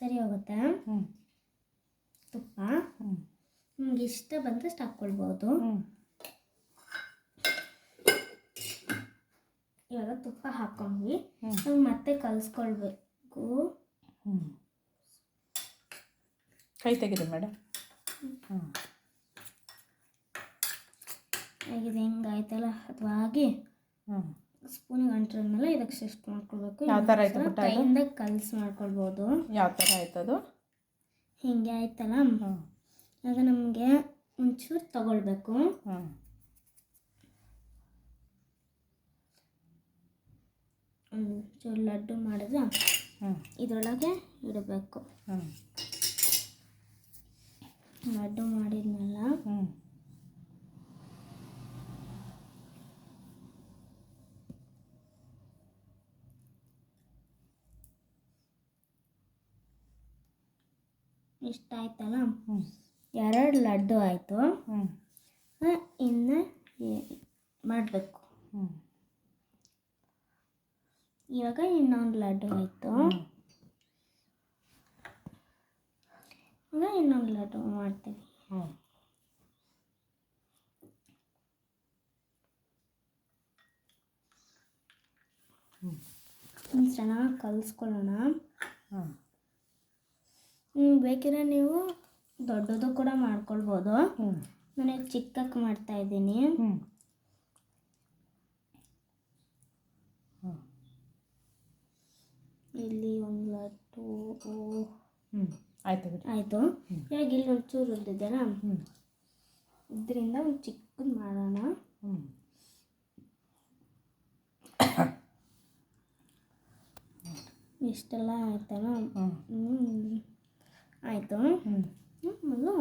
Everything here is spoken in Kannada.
ಸರಿ ಹೋಗುತ್ತೆ. ತುಪ್ಪ ನಿಮ್ಗೆ ಇಷ್ಟ ಬಂದಷ್ಟು ಹಾಕ್ಕೊಳ್ಬೋದು. ಇವಾಗ ತುಪ್ಪ ಹಾಕ್ಕೊಂಡ್ವಿ, ಮತ್ತೆ ಕಲಿಸ್ಕೊಳ್ಬೇಕು. ಕೈ ತೆಗಿದೆ ಮೇಡಮ್. ಆಗಿದೆ ಹಿಂಗಾಯ್ತಲ್ಲ, ಅಥವಾ ಆಗಿ ಸ್ಪೂನಿಗೆ ಅಂಟಿದ್ಮೇಲೆ ಇದಕ್ಕೆ ಶಿಫ್ಟ್ ಮಾಡ್ಕೊಳ್ಬೇಕು. ಯಾವ ಥರ ಆಯ್ತು ಪುಟ್ಟ? ಕೈಯಿಂದ ಕಲಸಿ ಮಾಡ್ಕೊಳ್ಬೋದು. ಯಾವ ಥರ ಆಯ್ತದು? ಹಿಂಗೆ ಆಯ್ತಲ್ಲ. ಆಗ ನಮಗೆ ಒಂಚೂರು ತಗೊಳ್ಬೇಕು. ಒಂಚೂರು ಲಡ್ಡು ಮಾಡಿದ್ರೆ ಇದರೊಳಗೆ ಇಡಬೇಕು. ಲಡ್ಡು ಮಾಡಿದ್ಮೇಲೆ ಇಷ್ಟ ಆಯ್ತಲ್ಲ, 2 ಲಡ್ಡು ಆಯಿತು. ಇನ್ನು ಮಾಡಬೇಕು. ಇವಾಗ ಇನ್ನೊಂದು ಲಡ್ಡು ಆಯಿತು. ಈಗ ಇನ್ನೊಂದು ಲಡ್ಡು ಮಾಡ್ತೀವಿ. ಚೆನ್ನಾಗಿ ಕಲಿಸ್ಕೊಳ್ಳೋಣ. ಬೇಕಿದ್ರೆ ನೀವು ದೊಡ್ಡದು ಕೂಡ ಮಾಡ್ಕೊಳ್ಬೋದು. ನಾನು ಚಿಕ್ಕಕ್ಕೆ ಮಾಡ್ತಾಯಿದ್ದೀನಿ. ಇಲ್ಲಿ ಒಂದು ಲಡ್ಡು ಆಯಿತು. ಇವಾಗ ಇಲ್ಲಿ ಒಂಚೂರು ಉಳಿದಿದೆಯಲ್ಲ, ಇದರಿಂದ ಒಂದು ಚಿಕ್ಕದು ಮಾಡೋಣ. ಇಷ್ಟೆಲ್ಲ ಆಯ್ತಲ್ಲ. ಆಯಿತು. ಮೊದಲು